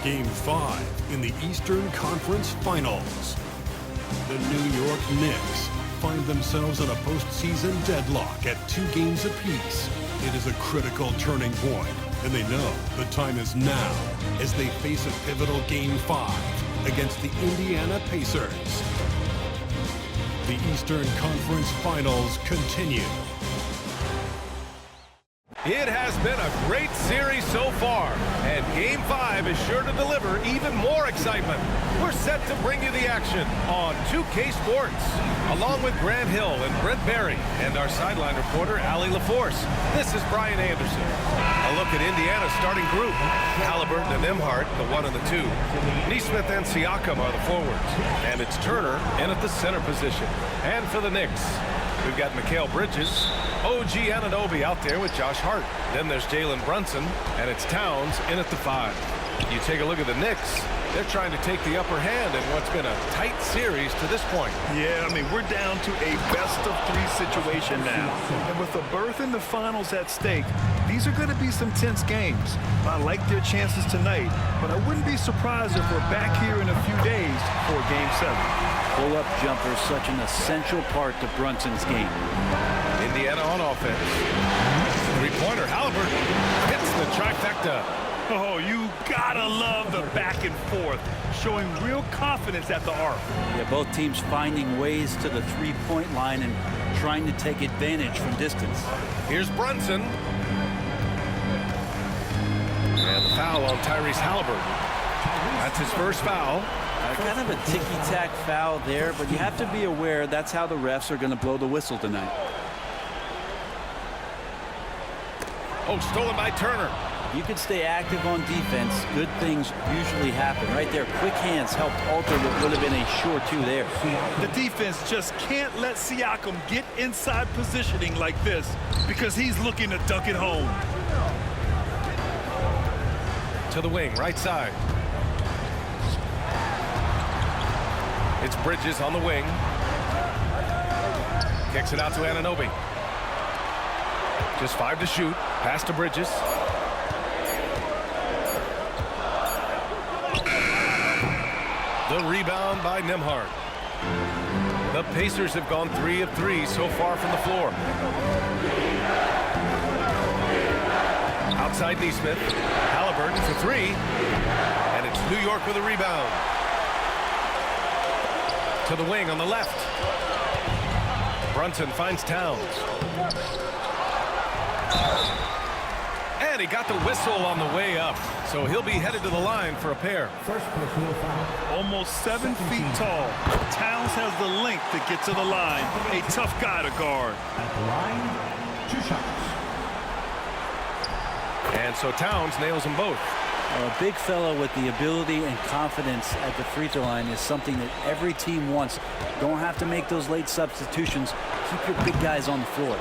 Game 5 in the Eastern Conference Finals. The New York Knicks find themselves in a postseason deadlock at 2 games apiece. It is a critical turning point, and they know the time is now as they face a pivotal Game 5 against the Indiana Pacers. The Eastern Conference Finals continue. It has been a great series so far, and Game 5 is sure to deliver even more excitement. We're set to bring you the action on 2K Sports, along with Grant Hill and Brent Barry, and our sideline reporter, Allie LaForce. This is Brian Anderson. A look at Indiana's starting group. Halliburton and Nembhard, the 1 and the 2. Nesmith and Siakam are the forwards, and it's Turner in at the center position. And for the Knicks, we've got Mikal Bridges, OG Anunoby out there with Josh Hart. Then there's Jalen Brunson, and it's Towns in at the 5. You take a look at the Knicks, they're trying to take the upper hand in what's been a tight series to this point. Yeah, I mean, we're down to a best-of-3 situation now. And with a berth in the finals at stake, these are going to be some tense games. I like their chances tonight, but I wouldn't be surprised if we're back here in a few days for Game 7. Pull-up jumper is such an essential part to Brunson's game. Indiana on offense. Three-pointer, Halliburton hits the trifecta. Oh, you gotta love the back and forth, showing real confidence at the arc. Yeah, both teams finding ways to the three-point line and trying to take advantage from distance. Here's Brunson. And the foul on Tyrese Halliburton. That's his first foul. Kind of a ticky-tack foul there, but you have to be aware that's how the refs are going to blow the whistle tonight. Oh, stolen by Turner. You can stay active on defense. Good things usually happen. Right there, quick hands helped alter what would have been a sure 2 there. The defense just can't let Siakam get inside positioning like this because he's looking to duck it home. To the wing, right side. It's Bridges on the wing. Kicks it out to Anunoby. Just 5 to shoot. Pass to Bridges. The rebound by Nembhard. The Pacers have gone 3 of 3 so far from the floor. Outside Nesmith. Halliburton for 3. And it's New York with a rebound. To the wing on the left. Brunson finds Towns. And he got the whistle on the way up. So he'll be headed to the line for a pair. Almost 7 feet tall. Towns has the length to get to the line. A tough guy to guard. At the line, 2 shots. And so Towns nails them both. A big fellow with the ability and confidence at the free throw line is something that every team wants. Don't have to make those late substitutions. Keep your big guys on the floor.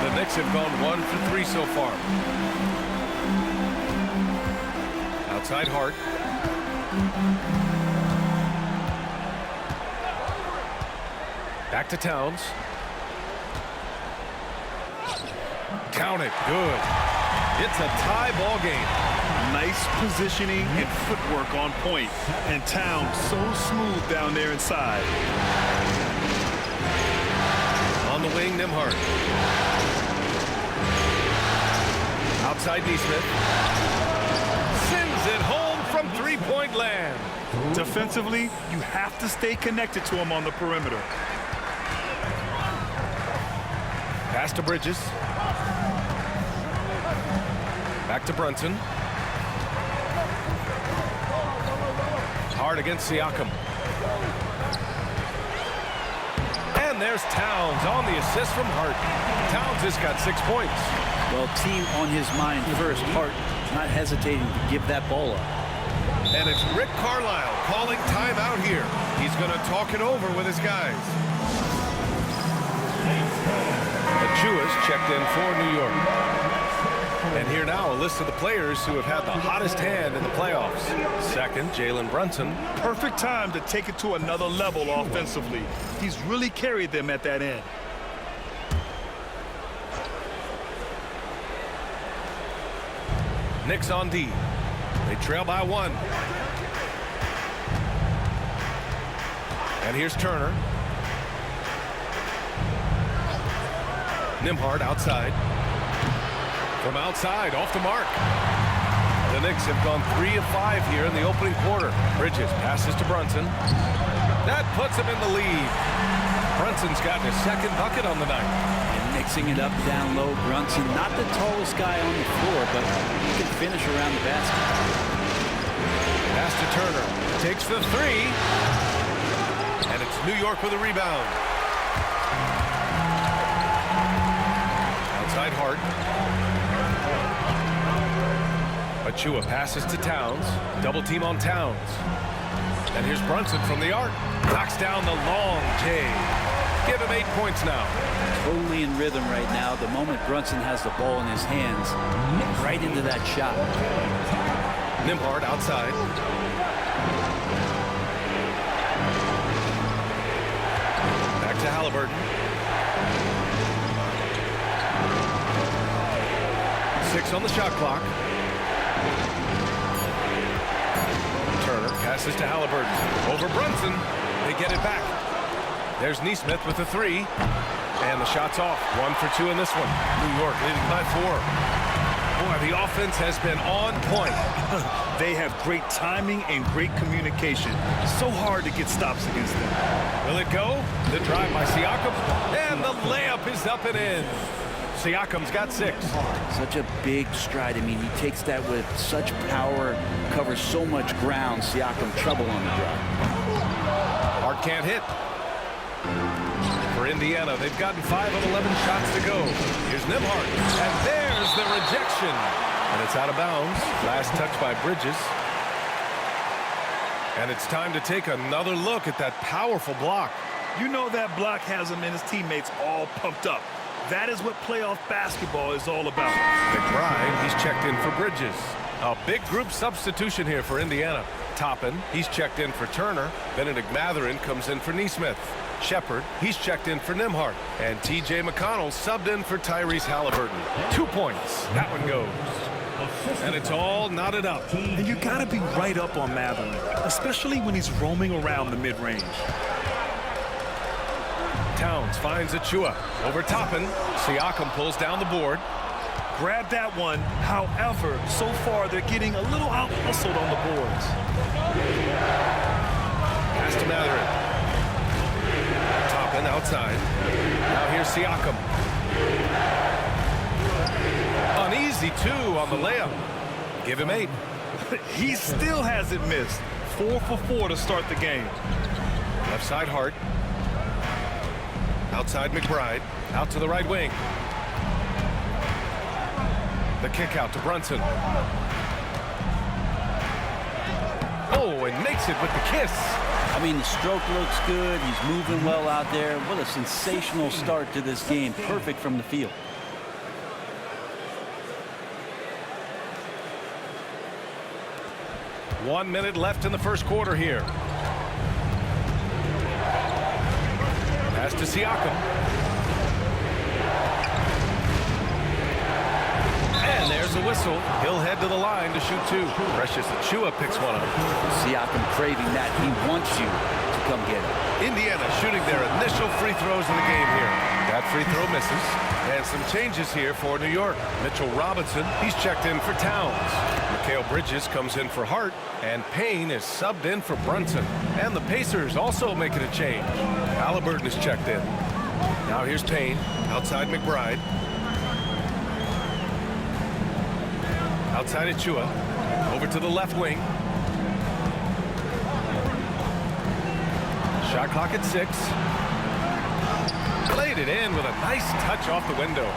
The Knicks have gone 1 for 3 so far. Outside Hart. Back to Towns. Count it. Good. It's a tie ball game. Nice positioning and footwork on point. And Towns so smooth down there inside. On the wing, Nembhard. Outside Nesmith. Sends it home from three-point land. Defensively, you have to stay connected to him on the perimeter. Pass to Bridges. Back to Brunson. Hard against Siakam. And there's Towns on the assist from Hart. Towns has got 6 points. Well, team on his mind first. Hart not hesitating to give that ball up. And it's Rick Carlisle calling timeout here. He's going to talk it over with his guys. Achiuwa's checked in for New York. And here now, a list of the players who have had the hottest hand in the playoffs. Second, Jalen Brunson. Perfect time to take it to another level offensively. He's really carried them at that end. Knicks on D. They trail by 1. And here's Turner. Nembhard outside. From outside, off the mark. The Knicks have gone 3 of 5 here in the opening quarter. Bridges passes to Brunson. That puts him in the lead. Brunson's gotten his second bucket on the night. And mixing it up down low, Brunson, not the tallest guy on the floor, but he can finish around the basket. Pass to Turner. Takes the 3. And it's New York with a rebound. Outside Hart. Achua passes to Towns. Double team on Towns. And here's Brunson from the arc. Knocks down the long J. Give him 8 points now. Totally in rhythm right now. The moment Brunson has the ball in his hands, right into that shot. Nembhard outside. Back to Halliburton. 6 on the shot clock. Turner passes to Halliburton. Over Brunson. They get it back. There's Nesmith with the 3. And the shot's off. 1 for 2 in this one. New York leading by 4. Boy, the offense has been on point. They have great timing and great communication. So hard to get stops against them. Will it go? The drive by Siakam. And the layup is up and in. Siakam's got 6. Such a big stride. I mean, he takes that with such power, covers so much ground. Siakam trouble on the drive. Hart can't hit. For Indiana, they've gotten 5 of 11 shots to go. Here's Nembhard. And there's the rejection. And it's out of bounds. Last touch by Bridges. And it's time to take another look at that powerful block. You know that block has him and his teammates all pumped up. That is what playoff basketball is all about. McBride, he's checked in for Bridges. A big group substitution here for Indiana. Toppin, he's checked in for Turner. Benedict Mathurin comes in for Nesmith. Shepard, he's checked in for Nembhard. And T.J. McConnell subbed in for Tyrese Halliburton. 2 points. That one goes. And it's all knotted up. And you got to be right up on Mathurin, especially when he's roaming around the mid-range. Towns finds Achua. Over Toppin. Siakam pulls down the board. Grab that one. However, so far they're getting a little out-hustled on the boards. Pass to Mathurin. Toppin outside. Now here's Siakam. Uneasy 2 on the layup. Give him 8. He still hasn't missed. 4 for 4 to start the game. Left side Hart. Outside McBride. Out to the right wing. The kick out to Brunson. Oh, and makes it with the kiss. I mean, the stroke looks good. He's moving well out there. What a sensational start to this game. Perfect from the field. One minute left in the first quarter here. Pass to Siakam. And there's the whistle. He'll head to the line to shoot 2. Precious Achua picks one up. Siakam craving that. He wants you to come get it. Indiana shooting their initial free throws in the game here. That free throw misses. And some changes here for New York. Mitchell Robinson, he's checked in for Towns. Mikal Bridges comes in for Hart. And Payne is subbed in for Brunson. And the Pacers also making a change. Halliburton is checked in. Now here's Payne. Outside McBride. Outside Achua. Over to the left wing. Shot clock at 6. Played it in with a nice touch off the window.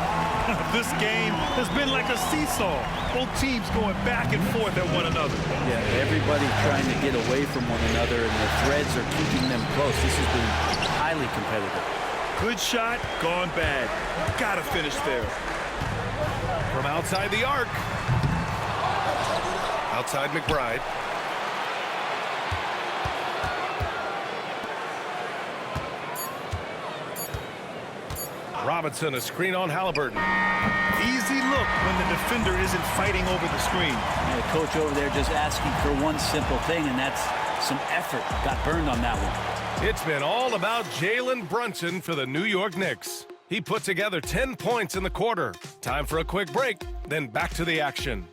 This game has been like a seesaw. Both teams going back and forth at one another. Yeah, everybody trying to get away from one another, and the threads are keeping them close. This has been highly competitive. Good shot, gone bad. Gotta finish there. From outside the arc. Outside McBride. Robinson, a screen on Halliburton. Easy look when the defender isn't fighting over the screen. And the coach over there just asking for one simple thing, and that's some effort. Got burned on that one. It's been all about Jalen Brunson for the New York Knicks. He put together 10 points in the quarter. Time for a quick break, then back to the action.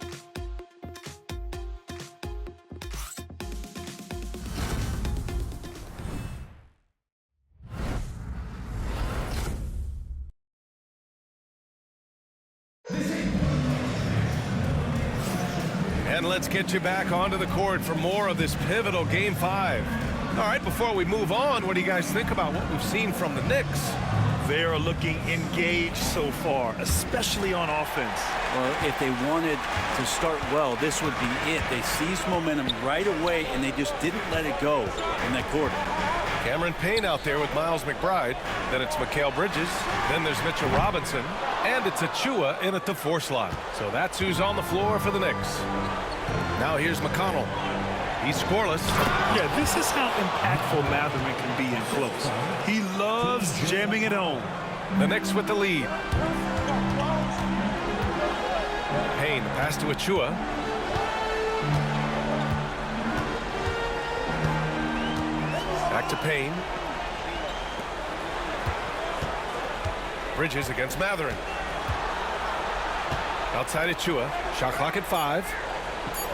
And let's get you back onto the court for more of this pivotal Game 5. All right, before we move on, what do you guys think about what we've seen from the Knicks? They are looking engaged so far, especially on offense. Well, if they wanted to start well, this would be it. They seized momentum right away, and they just didn't let it go in that quarter. Cameron Payne out there with Miles McBride. Then it's Mikal Bridges. Then there's Mitchell Robinson. And it's Achua in at the 4 slot. So that's who's on the floor for the Knicks. Now here's McConnell. He's scoreless. Yeah, this is how impactful Mathurin can be in close. He loves jamming it home. The Knicks with the lead. Payne, pass to Achua. Back to Payne. Bridges against Mathurin. Outside Achua. Shot clock at 5.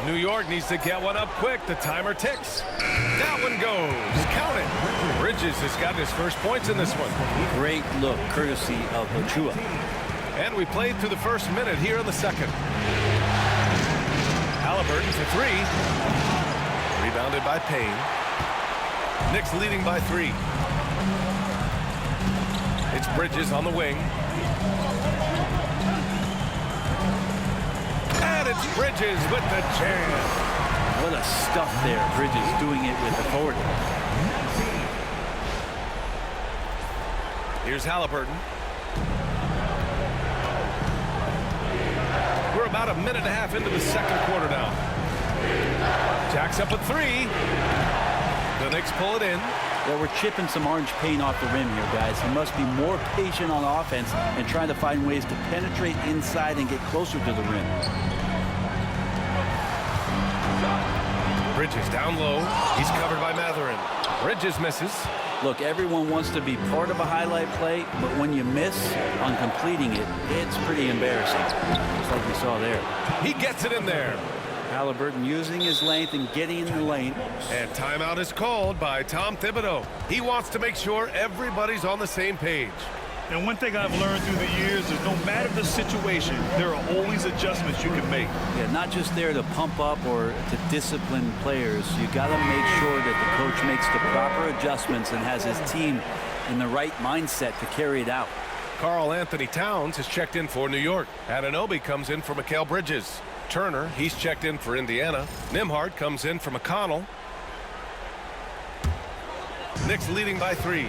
New York needs to get one up quick. The timer ticks. That one goes. Count it. Bridges has gotten his first points in this one. Great look, courtesy of Achua. And we played through the first minute here in the second. Halliburton for 3. Rebounded by Payne. Knicks leading by 3. It's Bridges on the wing. And it's Bridges with the jam. What a stuff there. Bridges doing it with authority. Here's Halliburton. We're about a minute and a half into the second quarter now. Jacks up a 3. The Knicks pull it in. Well, we're chipping some orange paint off the rim here, guys. He must be more patient on offense and trying to find ways to penetrate inside and get closer to the rim. Bridges down low. He's covered by Mathurin. Bridges misses. Look, everyone wants to be part of a highlight play, but when you miss on completing it, it's pretty embarrassing, just like we saw there. He gets it in there. Halliburton using his length and getting in the lane. And timeout is called by Tom Thibodeau. He wants to make sure everybody's on the same page. And one thing I've learned through the years is no matter the situation, there are always adjustments you can make. Yeah, not just there to pump up or to discipline players. You got to make sure that the coach makes the proper adjustments and has his team in the right mindset to carry it out. Karl Anthony Towns has checked in for New York. Anunoby comes in for Mikal Bridges. Turner, he's checked in for Indiana. Nembhard comes in for McConnell. Knicks leading by 3.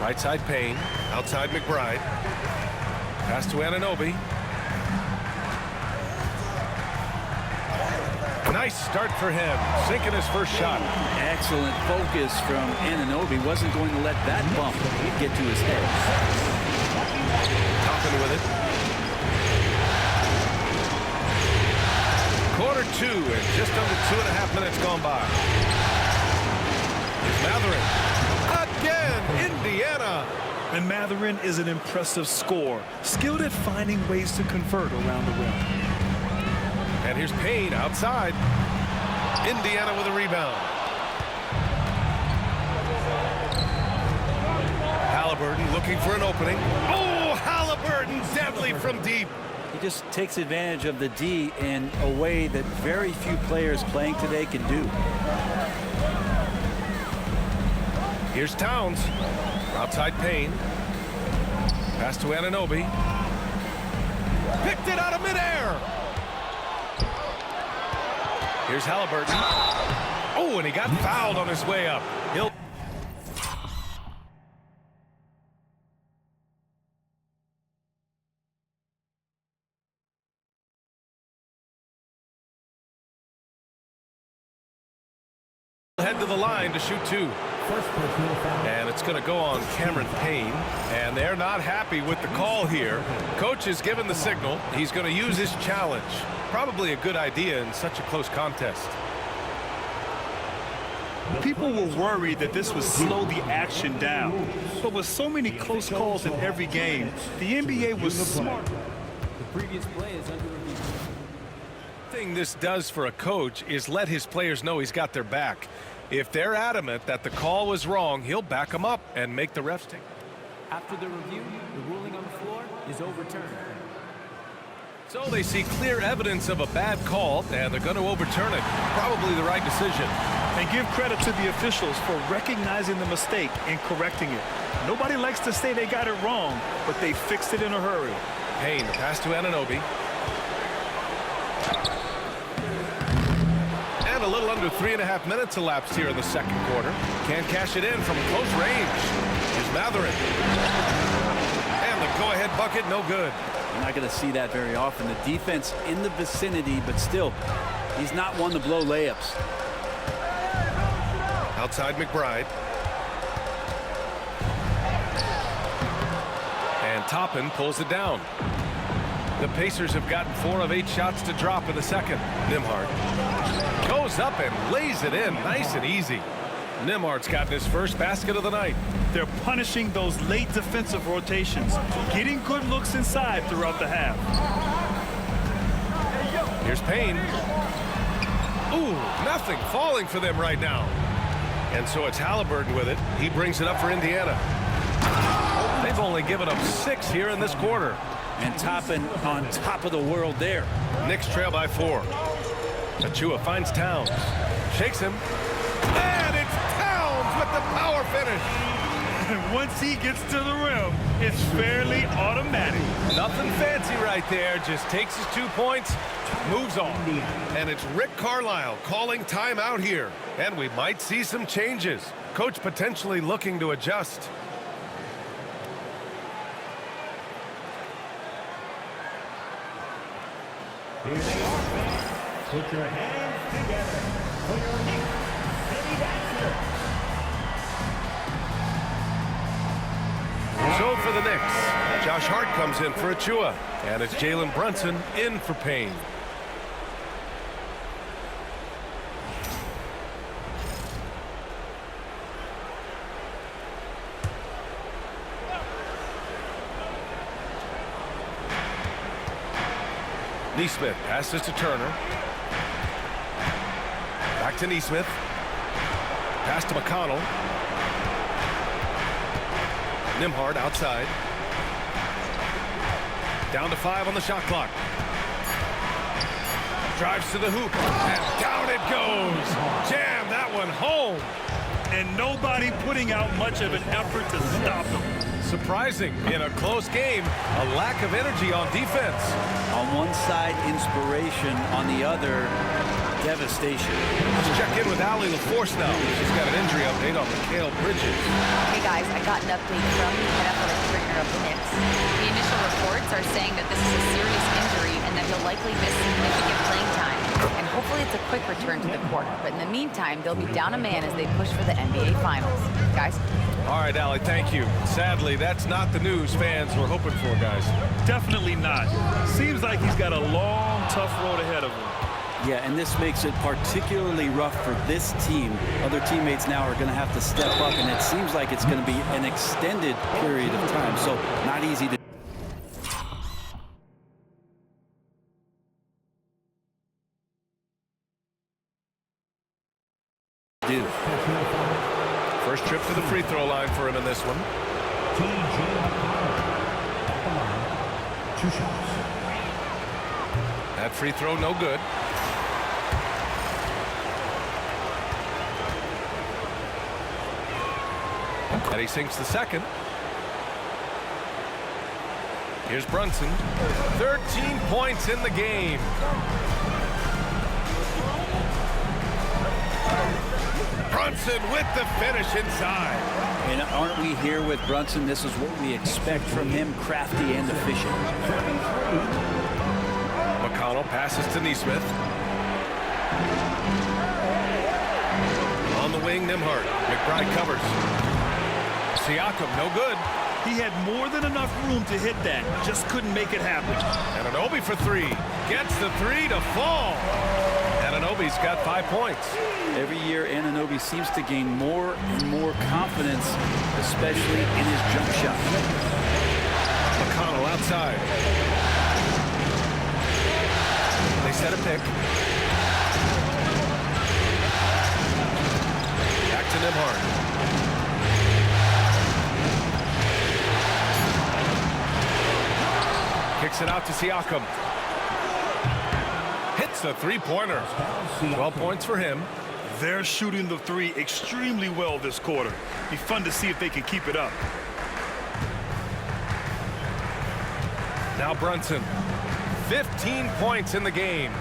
Right side Payne, outside McBride. Pass to Anunoby. Nice start for him, sinking his first shot. Excellent focus from Anunoby. Wasn't going to let that bump get to his head. Toppin with it. Quarter 2 and just under 2.5 minutes gone by. Here's Mathurin. Again, Indiana. And Mathurin is an impressive scorer, skilled at finding ways to convert around the rim. And here's Payne outside. Indiana with a rebound. Halliburton looking for an opening. Oh, Halliburton deadly from deep. He just takes advantage of the D in a way that very few players playing today can do. Here's Towns. Outside Payne. Pass to Anunoby. Picked it out of midair. Here's Halliburton. Oh, and he got fouled on his way up. He'll head to the line to shoot 2. First personal foul. And it's going to go on Cameron Payne. And they're not happy with the call here. Coach has given the signal. He's going to use his challenge. Probably a good idea in such a close contest. People were worried that this would slow the action down. But with so many close calls in every game, the NBA was smart. The previous play is under review. The thing this does for a coach is let his players know he's got their back. If they're adamant that the call was wrong, he'll back them up and make the refs take. After the review, the ruling on the floor is overturned. So they see clear evidence of a bad call, and they're going to overturn it. Probably the right decision. And give credit to the officials for recognizing the mistake and correcting it. Nobody likes to say they got it wrong, but they fixed it in a hurry. Payne, the pass to Anunoby. And a little under 3.5 minutes elapsed here in the second quarter. Can't cash it in from close range. Here's Mathurin. And the go-ahead bucket, no good. You're not going to see that very often. The defense in the vicinity, but still, he's not one to blow layups. Outside McBride. And Toppin pulls it down. The Pacers have gotten 4 of 8 shots to drop in the second. Nembhard goes up and lays it in nice and easy. Nembhard's gotten his first basket of the night. They're punishing those late defensive rotations, getting good looks inside throughout the half. Here's Payne. Ooh, nothing falling for them right now. And so it's Halliburton with it. He brings it up for Indiana. They've only given up 6 here in this quarter. And Toppin on top of the world there. Knicks trail by 4. Achua finds Towns. Shakes him. And it's Towns with the power finish. And once he gets to the rim, it's fairly automatic. Nothing fancy right there. Just takes his 2 points, moves on. And it's Rick Carlisle calling timeout here. And we might see some changes. Coach potentially looking to adjust. Here they are, fans. Put your hands together for your Knicks, Vinny Baxter. So for the Knicks, Josh Hart comes in for Achua. And it's Jalen Brunson in for Payne. Nesmith passes to Turner. Back to Nesmith. Pass to McConnell. Nembhard outside. Down to 5 on the shot clock. Drives to the hoop. And down it goes. Jam that one home. And nobody putting out much of an effort to stop him. Surprising in a close game, a lack of energy on defense. On one side, inspiration. On the other, devastation. Let's check in with Allie LaForce now. She's got an injury update on Mikal Bridges. Hey guys, I got an update from the head athletic trainer of the Knicks. The initial reports are saying that this is a serious injury and that he'll likely miss significant playing time. And hopefully it's a quick return to the court. But in the meantime, they'll be down a man as they push for the NBA Finals. Guys? All right, Allie, thank you. Sadly, that's not the news fans were hoping for, guys. Definitely not. Seems like he's got a long, tough road ahead of him. Yeah, and this makes it particularly rough for this team. Other teammates now are going to have to step up, and it seems like it's going to be an extended period of time, so not easy to do. First trip to the free throw line for him in this one. T.J. at the line. 2 shots. That free throw no good. And he sinks the second. Here's Brunson. 13 points in the game. Brunson with the finish inside. And aren't we here with Brunson? This is what we expect from him, crafty and efficient. McConnell passes to Nesmith. On the wing, Nembhard. McBride covers. Siakam, no good. He had more than enough room to hit that. Just couldn't make it happen. Anunoby for three. Gets the three to fall. Anunoby's got 5 points. Every year, Anunoby seems to gain more and more confidence, especially in his jump shot. McConnell outside. They set a pick. Back to Nembhard. Kicks it out to Siakam. Hits the three-pointer. 12 points for him. They're shooting the three extremely well this quarter. Be fun to see if they can keep it up. Now Brunson. 15 points in the game.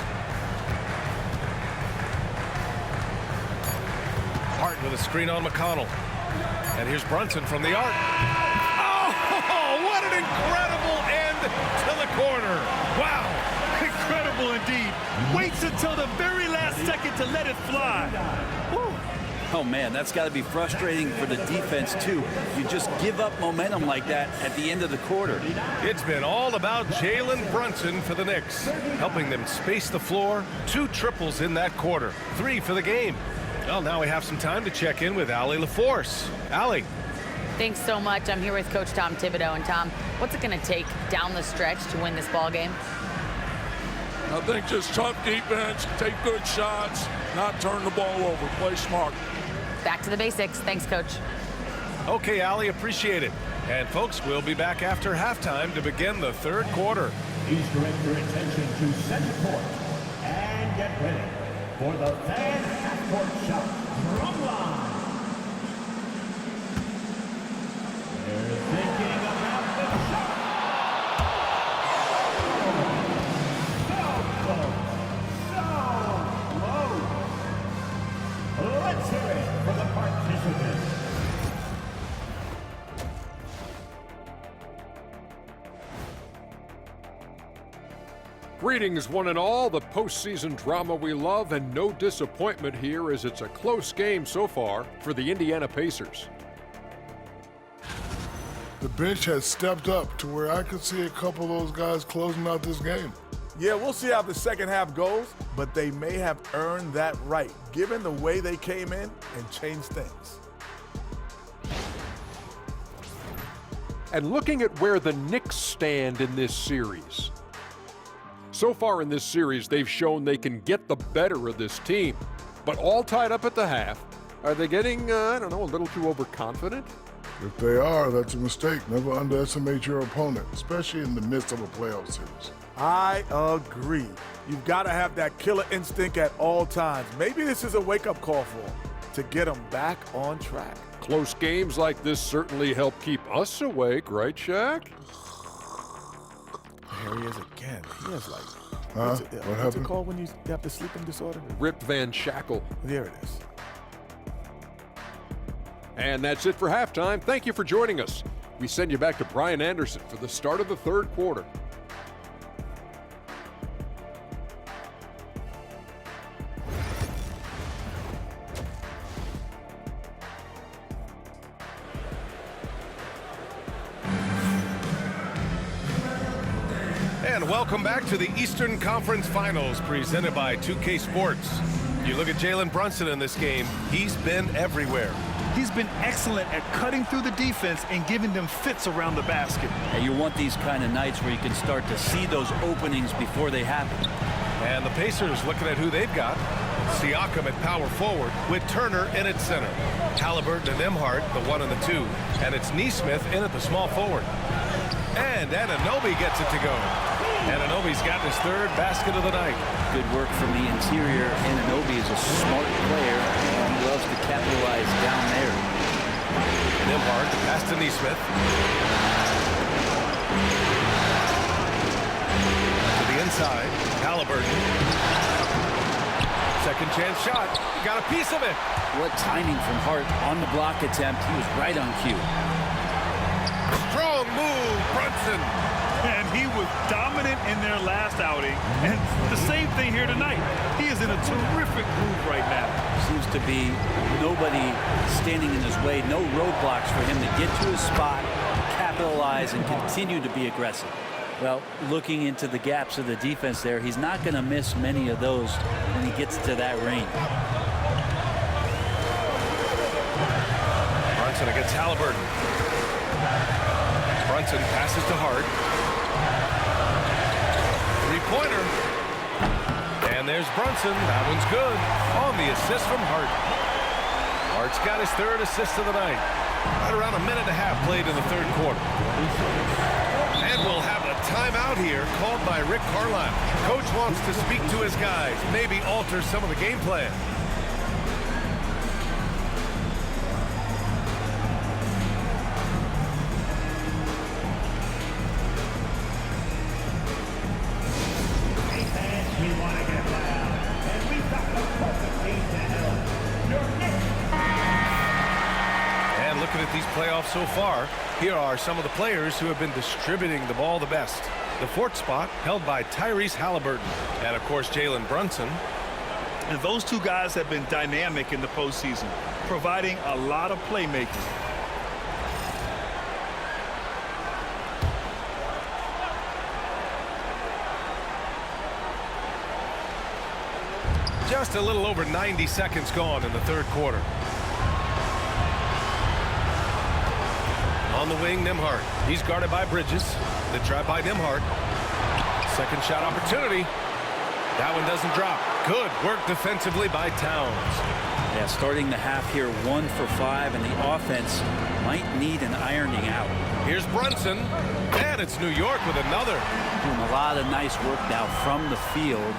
Hart with a screen on McConnell. And here's Brunson from the arc. Oh, what an incredible end to the corner. Wow, incredible indeed. Waits until the very last second to let it fly. Woo. Oh, man, that's got to be frustrating for the defense, too. You just give up momentum like that at the end of the quarter. It's been all about Jalen Brunson for the Knicks, helping them space the floor. 2 triples in that quarter. 3 for the game. Well, now we have some time to check in with Allie LaForce. Allie. Thanks so much. I'm here with Coach Tom Thibodeau. And Tom, what's it going to take down the stretch to win this ball game? I think just tough defense, take good shots, not turn the ball over, play smart. Back to the basics. Thanks, Coach. Okay, Allie, appreciate it. And folks, we'll be back after halftime to begin the third quarter. Please direct your attention to center court and get ready for the fan half-court shot drum line. They're thinking about the shot. So low. Let's hear it for the participants. Greetings, one and all. The postseason drama we love, and no disappointment here as it's a close game so far for the Indiana Pacers. The bench has stepped up to where I could see a couple of those guys closing out this game. Yeah, we'll see how the second half goes, but they may have earned that right, given the way they came in and changed things. And looking at where the Knicks stand in this series. So far in this series, they've shown they can get the better of this team, but all tied up at the half. Are they getting, I don't know, a little too overconfident? If they are, that's a mistake. Never underestimate your opponent, especially in the midst of a playoff series. I agree. You've got to have that killer instinct at all times. Maybe this is a wake-up call for them to get them back on track. Close games like this certainly help keep us awake, right, Shaq? There he is again. He has like, what's it called when you have the sleeping disorder? Rip Van Shackle. There it is. And that's it for halftime. Thank you for joining us. We send you back to Brian Anderson for the start of the third quarter. And welcome back to the Eastern Conference Finals presented by 2K Sports. You look at Jalen Brunson in this game, he's been everywhere. He's been excellent at cutting through the defense and giving them fits around the basket. And you want these kind of nights where you can start to see those openings before they happen. And the Pacers looking at who they've got. Siakam at power forward with Turner in at center. Halliburton and Nembhard, the 1 and the 2. And it's Nesmith in at the small forward. And Anunoby gets it to go. Anunoby's got his third basket of the night. Good work from the interior. Anunoby is a smart player, and he loves to capitalize down there. Nembhard, pass to Nesmith. To the inside, Halliburton. Second chance shot. Got a piece of it. What timing from Hart on the block attempt. He was right on cue. Strong move, Brunson. And he was dominant in their last outing. And the same everything here tonight. He is in a terrific groove right now. Seems to be nobody standing in his way, no roadblocks for him to get to his spot, capitalize, and continue to be aggressive. Well, looking into the gaps of the defense there, he's not going to miss many of those when he gets to that range. Brunson against Halliburton. Brunson passes to Hart. Three-pointer. And there's Brunson. That one's good. On the assist from Hart. Hart's got his third assist of the night. Right around a minute and a half played in the third quarter. And we'll have a timeout here called by Rick Carlisle. Coach wants to speak to his guys, maybe alter some of the game plan. These playoffs so far, here are some of the players who have been distributing the ball the best. The fourth spot held by Tyrese Halliburton and of course Jalen Brunson. And those two guys have been dynamic in the postseason, providing a lot of playmaking. Just a little over 90 seconds gone in the third quarter. On the wing, Nembhard. He's guarded by Bridges. The trap by Nembhard. Second shot opportunity. That one doesn't drop. Good work defensively by Towns. Yeah, starting the half here 1 for 5, and the offense might need an ironing out. Here's Brunson, and it's New York with another. Doing a lot of nice work now from the field.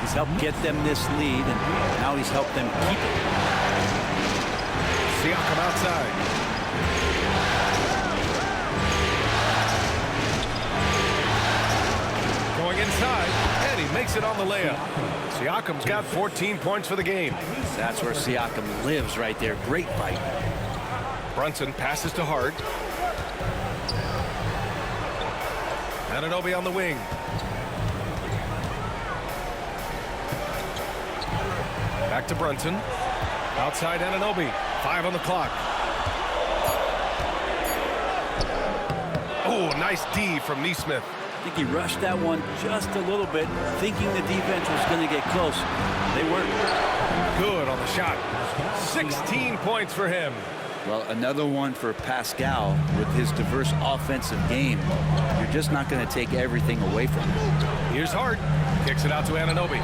He's helped get them this lead, and now he's helped them keep it. Siakam outside. Going inside, and he makes it on the layup. Siakam's got 14 points for the game. That's where Siakam lives right there. Great fight. Brunson passes to Hart. Anunoby on the wing. Back to Brunson. Outside Anunoby. 5 on the clock. Oh, nice D from Nesmith. I think he rushed that one just a little bit, thinking the defense was going to get close. They weren't. Good on the shot. 16 points for him. Well, another one for Pascal with his diverse offensive game. You're just not going to take everything away from him. Here's Hart. Kicks it out to Anunoby.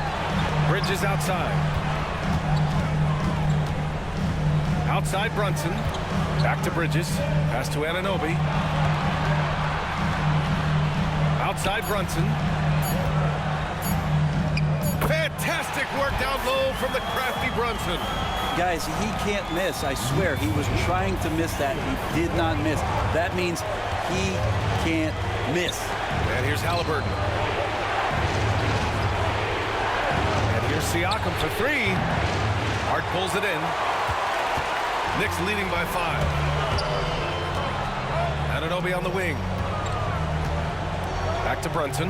Bridges outside. Outside Brunson. Back to Bridges. Pass to Anunoby. Outside Brunson. Fantastic work down low from the crafty Brunson. Guys, he can't miss. I swear, he was trying to miss that. He did not miss. That means he can't miss. And here's Halliburton. And here's Siakam for 3. Hart pulls it in. Knicks leading by 5. Anunoby on the wing. Back to Brunson.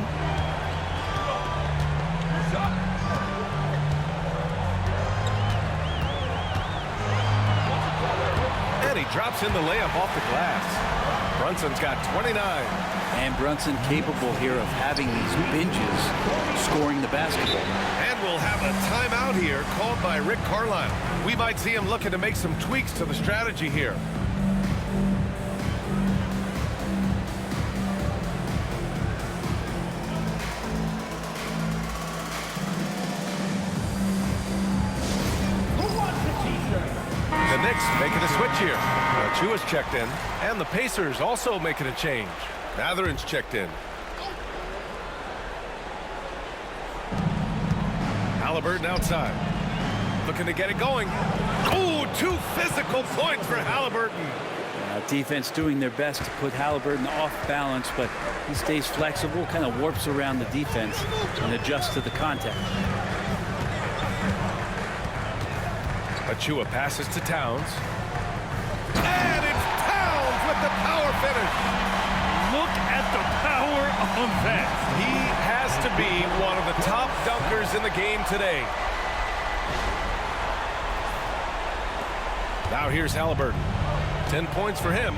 And he drops in the layup off the glass. Brunson's got 29. And Brunson capable here of having these binges scoring the basketball. And we'll have a timeout here called by Rick Carlisle. We might see him looking to make some tweaks to the strategy here. The Knicks making a switch here. Achiuwa's checked in, and the Pacers also making a change. Mathurin's checked in. Halliburton outside. Looking to get it going. Oh, 2 physical points for Halliburton. Defense doing their best to put Halliburton off balance, but he stays flexible, kind of warps around the defense and adjusts to the contact. Achiuwa passes to Towns. And it's Towns with the power finish. Look at the power on that. He has to be one of the top dunk playmakers in the game today. Now here's Halliburton. 10 points for him.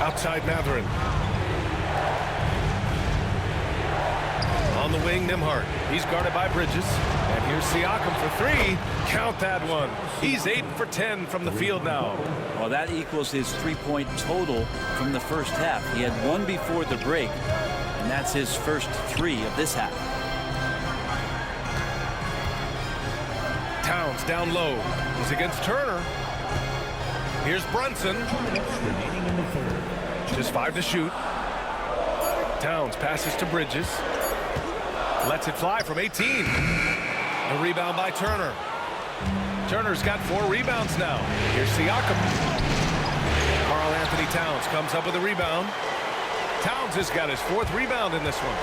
Outside Mathurin. On the wing, Nembhard. He's guarded by Bridges. And here's Siakam for three. Count that one. He's 8 for 10 from the field now. Well, that equals his three-point total from the first half. He had one before the break, and that's his first three of this half. Towns down low. He's against Turner. Here's Brunson. Just 5 to shoot. Towns passes to Bridges. Lets it fly from 18. A rebound by Turner. Turner's got 4 rebounds now. Here's Siakam. Karl Anthony Towns comes up with a rebound. Towns has got his 4th rebound in this one.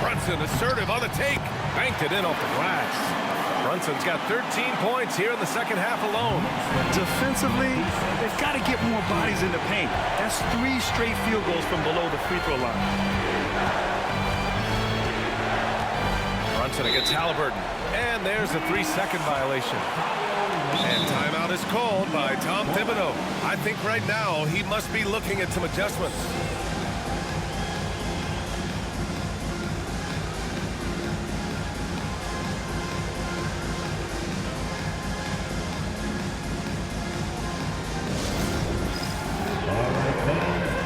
Brunson assertive on the take. Banked it in off the glass. Brunson's got 13 points here in the second half alone. Defensively, they've got to get more bodies in the paint. That's 3 straight field goals from below the free throw line. Brunson against Halliburton. And there's a 3-second violation. And timeout is called by Tom Thibodeau. I think right now he must be looking at some adjustments.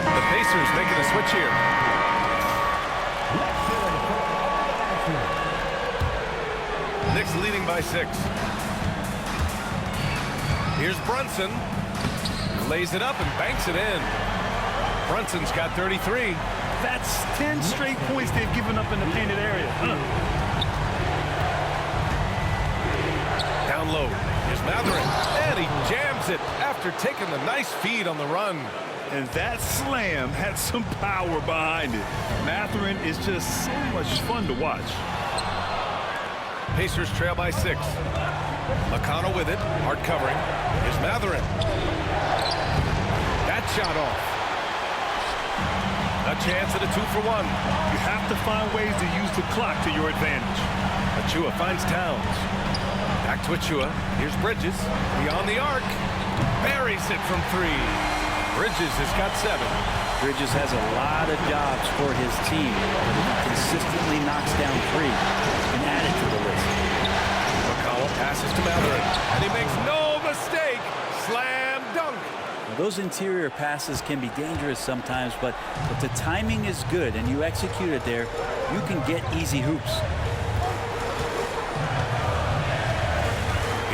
The Pacers making a switch here. Knicks leading by 6. Here's Brunson. Lays it up and banks it in. Brunson's got 33. That's 10 straight points they've given up in the painted area. Down low. Here's Mathurin. And he jams it after taking the nice feed on the run. And that slam had some power behind it. Mathurin is just so much fun to watch. Pacers trail by 6. McConnell with it. Hard covering. Here's Mathurin. That shot off. A chance at a 2-for-1. You have to find ways to use the clock to your advantage. Achua finds Towns. Back to Achua. Here's Bridges. Beyond the arc. Buries it from 3. Bridges has got 7. Bridges has a lot of jobs for his team. He consistently knocks down 3 and add it to the list. McConnell passes to Mathurin, and he makes no mistake. Slam dunk. Now, those interior passes can be dangerous sometimes, but if the timing is good and you execute it there, you can get easy hoops.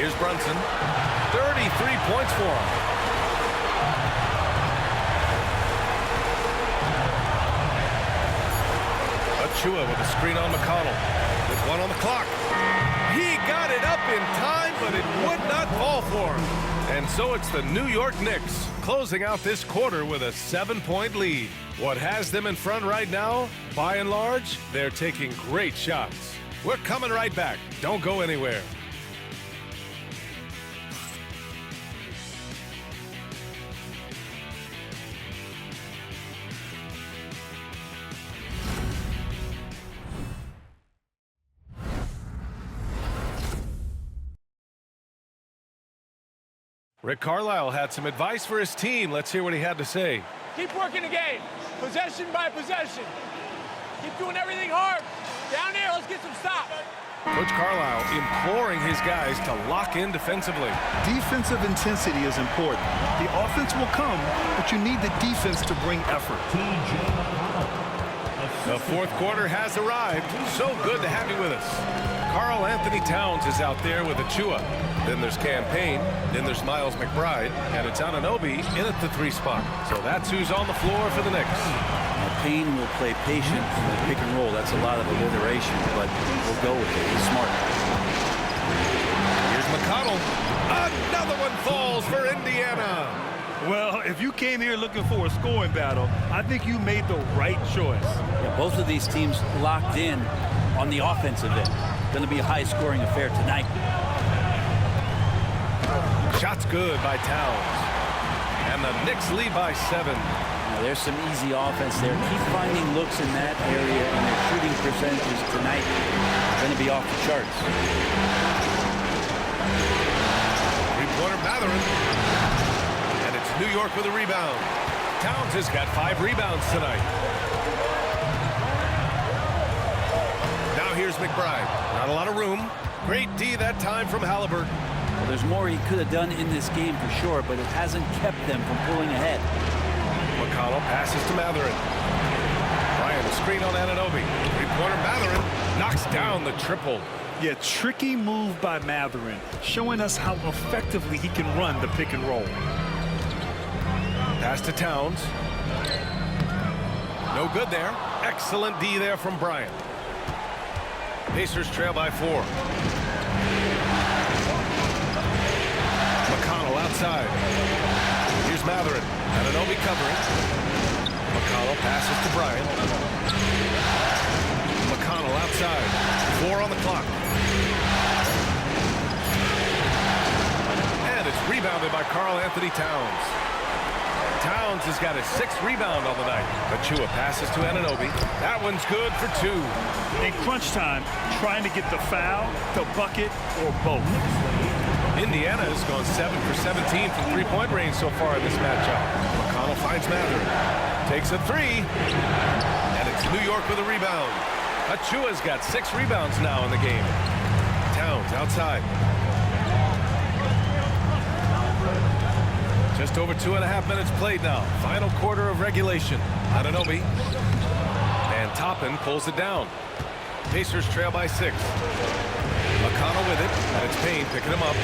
Here's Brunson. 33 points for him. Achua with a screen on McConnell. With 1 on the clock. He got it up in time, but it would not fall for him. And so it's the New York Knicks closing out this quarter with a 7-point lead. What has them in front right now? By and large, they're taking great shots. We're coming right back. Don't go anywhere. Rick Carlisle had some advice for his team. Let's hear what he had to say. Keep working the game, possession by possession. Keep doing everything hard. Down there, let's get some stops. Coach Carlisle imploring his guys to lock in defensively. Defensive intensity is important. The offense will come, but you need the defense to bring effort. The 4th quarter has arrived. So good to have you with us. Karl Anthony Towns is out there with Achua. Then there's Cam Payne. Then there's Miles McBride. And it's Anunoby in at the 3 spot. So that's who's on the floor for the Knicks. Now, Payne will play patient in the pick and roll. That's a lot of alliteration, but we'll go with it. He's smart. Here's McConnell. Another one falls for Indiana. Well, if you came here looking for a scoring battle, I think you made the right choice. Yeah, both of these teams locked in on the offensive end. Going to be a high-scoring affair tonight. Shot's good by Towns. And the Knicks lead by 7. Now, there's some easy offense there. Keep finding looks in that area, and their shooting percentages tonight going to be off the charts. Three-pointer Mathurin. And it's New York with a rebound. Towns has got 5 rebounds tonight. Now here's McBride. Not a lot of room. Great D that time from Halliburton. Well, there's more he could have done in this game for sure, but it hasn't kept them from pulling ahead. McConnell passes to Mathurin. Bryant, a screen on Anunoby. Three-pointer Mathurin knocks down the triple. Yeah, tricky move by Mathurin, showing us how effectively he can run the pick and roll. Pass to Towns. No good there. Excellent D there from Bryant. Pacers trail by 4. McConnell outside. Here's Mathurin. Anunoby covering. McConnell passes to Bryant. McConnell outside. 4 on the clock. And it's rebounded by Karl-Anthony Towns. Towns has got his 6th rebound on the night. Achua passes to Anunoby. That one's good for 2. In crunch time, trying to get the foul, the bucket, or both. Indiana has gone 7 for 17 from three-point range so far in this matchup. McConnell finds Mathurin. Takes a 3. And it's New York with a rebound. Achua's got 6 rebounds now in the game. Towns outside. Just over 2.5 minutes played now. Final quarter of regulation. Anunoby. And Toppin pulls it down. Pacers trail by 6. McConnell with it. And it's Payne picking him up.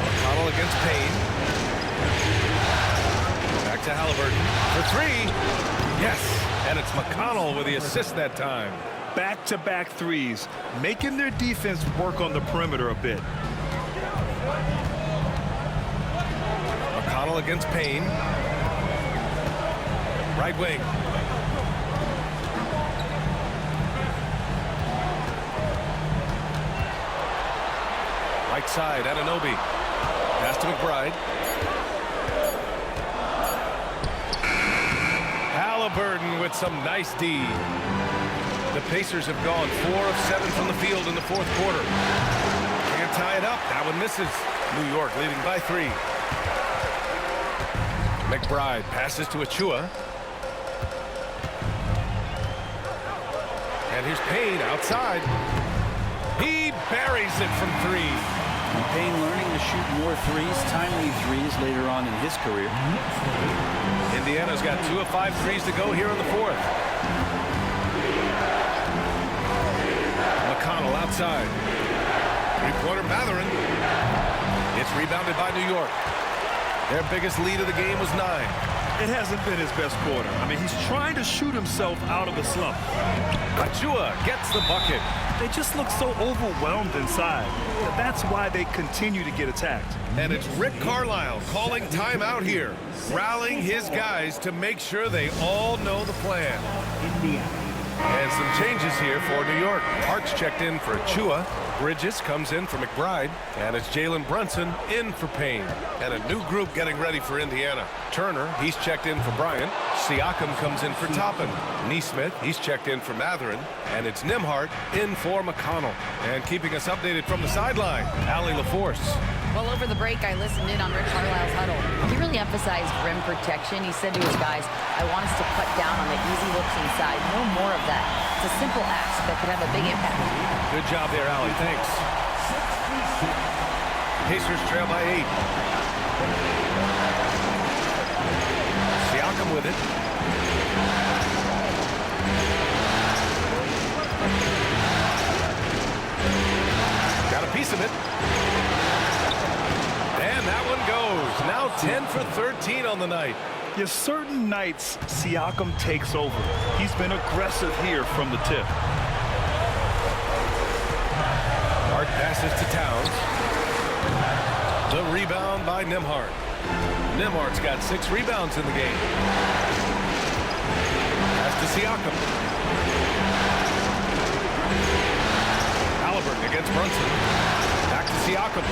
McConnell against Payne. Back to Halliburton for 3. Yes. And it's McConnell with the assist that time. Back-to-back threes, making their defense work on the perimeter a bit. McConnell against Payne. Right wing. Right side, Anunoby. Pass to McBride. Halliburton with some nice D. The Pacers have gone 4 of 7 from the field in the 4th quarter. Can't tie it up. That one misses. New York leading by 3. McBride passes to Achua. And here's Payne outside. He buries it from 3. Payne learning to shoot more threes, timely threes later on in his career. Indiana's got 2 of 5 threes to go here in the 4th. McConnell outside. Three-pointer Mathurin. It's rebounded by New York. Their biggest lead of the game was 9. It hasn't been his best quarter. I mean, he's trying to shoot himself out of the slump. Achua gets the bucket. They just look so overwhelmed inside. That's why they continue to get attacked. And it's Rick Carlisle calling timeout here, rallying his guys to make sure they all know the plan. And some changes here for New York. Hart's checked in for Achua. Bridges comes in for McBride. And it's Jalen Brunson in for Payne. And a new group getting ready for Indiana. Turner, he's checked in for Bryant. Siakam comes in for Toppin. Neesmith, he's checked in for Mathurin. And it's Nembhard in for McConnell. And keeping us updated from the sideline, Allie LaForce. Well, over the break, I listened in on Rick Carlisle's huddle. He really emphasized rim protection. He said to his guys, I want us to cut down on the easy looks inside. No more of that. It's a simple ask that could have a big impact. Good job there, Allie. Thanks. Pacers trail by 8. Siakam with it. Got a piece of it. And that one goes. Now 10 for 13 on the night. Yes, certain nights Siakam takes over. He's been aggressive here from the tip. Hart passes to Towns. The rebound by Nembhard. Nembhard's got 6 rebounds in the game. Pass to Siakam. Halliburton against Brunson. Back to Siakam.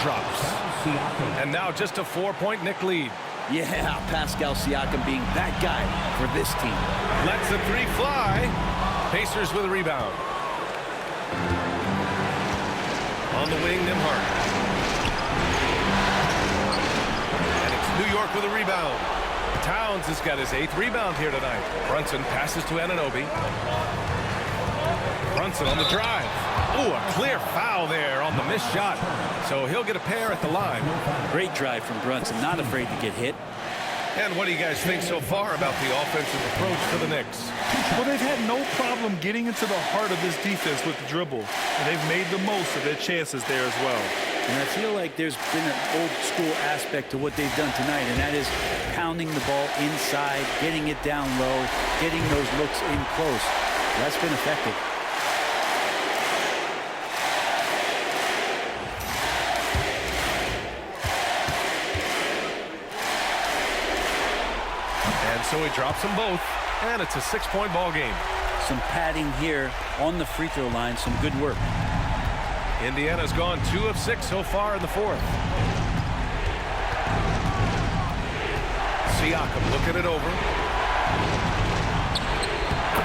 drops. And now just a 4-point Knick lead. Yeah, Pascal Siakam being that guy for this team. Lets the three fly. Pacers with a rebound. On the wing, Nembhard. And it's New York with a rebound. Towns has got his 8th rebound here tonight. Brunson passes to Anunoby. Brunson on the drive. Ooh, a clear foul there on the missed shot. So he'll get a pair at the line. Great drive from Brunson, not afraid to get hit. And what do you guys think so far about the offensive approach for the Knicks? Well, they've had no problem getting into the heart of this defense with the dribble, and they've made the most of their chances there as well. And I feel like there's been an old school aspect to what they've done tonight, and that is pounding the ball inside, getting it down low, getting those looks in close. That's been effective. And so he drops them both, and it's a 6-point ball game. Some padding here on the free throw line, some good work. Indiana's gone 2 of 6 so far in the 4th. Siakam looking it over.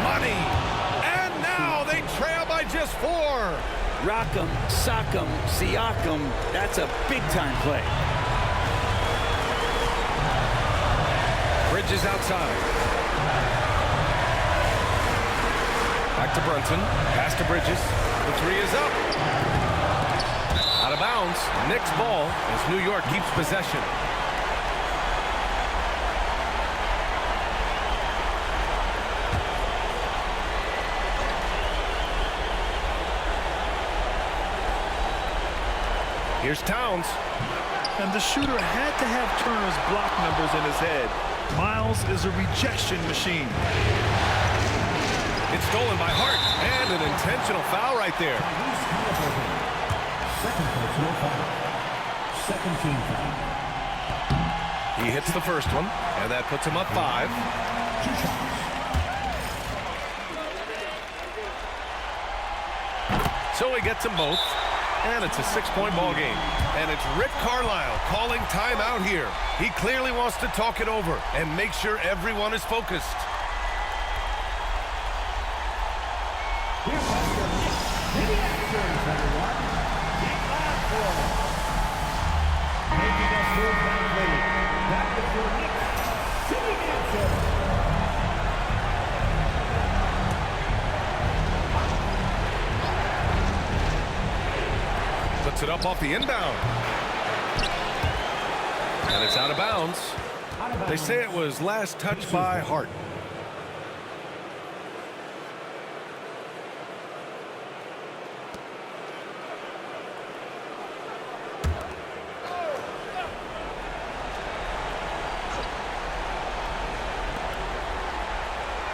Money! And now they trail by just 4. Rock'em, sock'em, Siakam. That's a big-time play. Bridges outside. Back to Brunson. Pass to Bridges. The 3 is up. Out of bounds. Knicks ball as New York keeps possession. Here's Towns. And the shooter had to have Turner's block numbers in his head. Miles is a rejection machine. It's stolen by Hart, and an intentional foul right there. Second team foul. He hits the first one, and that puts him up 5. So he gets them both, and it's a 6-point ball game. And it's Rick Carlisle calling timeout here. He clearly wants to talk it over and make sure everyone is focused. Puts it up off the inbound. And it's out of bounds. They say it was last touched by Hart.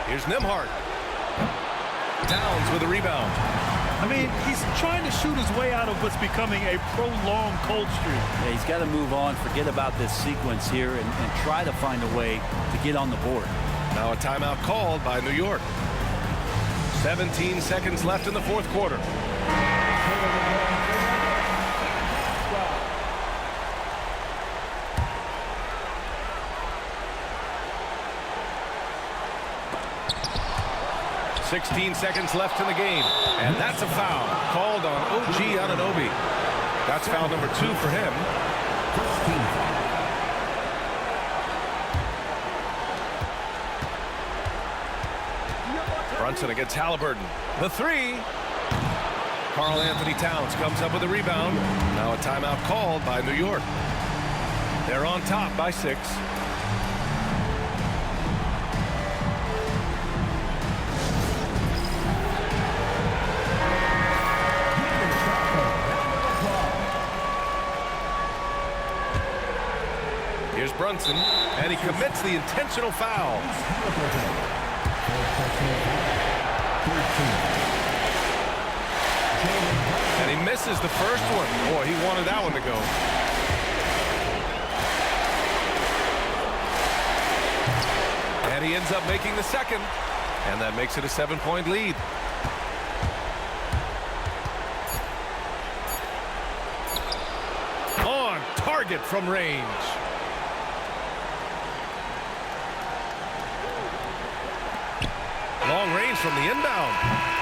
Here's Nembhard. Towns with a rebound. I mean, he's trying to shoot his way out of what's becoming a prolonged cold streak. Yeah, he's got to move on, forget about this sequence here, and try to find a way to get on the board. Now a timeout called by New York. 17 seconds left in the 4th quarter. .16 seconds left in the game, and that's a foul called on OG Anunoby. That's foul number 2 for him. Brunson against Halliburton. The 3. Karl-Anthony Towns comes up with a rebound. Now a timeout called by New York. They're on top by 6. Here's Brunson, and he commits the intentional foul. And he misses the first one. Boy, he wanted that one to go. And he ends up making the second, and that makes it a 7-point lead. target from range. Long range from the inbound.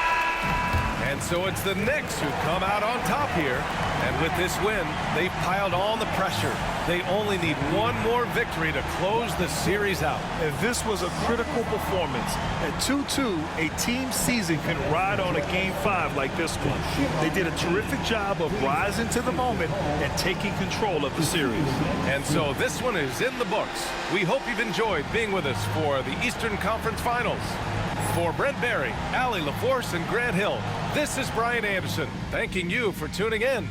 And so it's the Knicks who come out on top here. And with this win, they've piled on the pressure. They only need one more victory to close the series out. And this was a critical performance. At 2-2, a team season can ride on a Game 5 like this one. They did a terrific job of rising to the moment and taking control of the series. And so this one is in the books. We hope you've enjoyed being with us for the Eastern Conference Finals. For Brent Barry, Allie LaForce, and Grant Hill, this is Brian Anderson, thanking you for tuning in.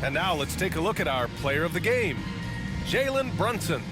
And now let's take a look at our player of the game, Jalen Brunson.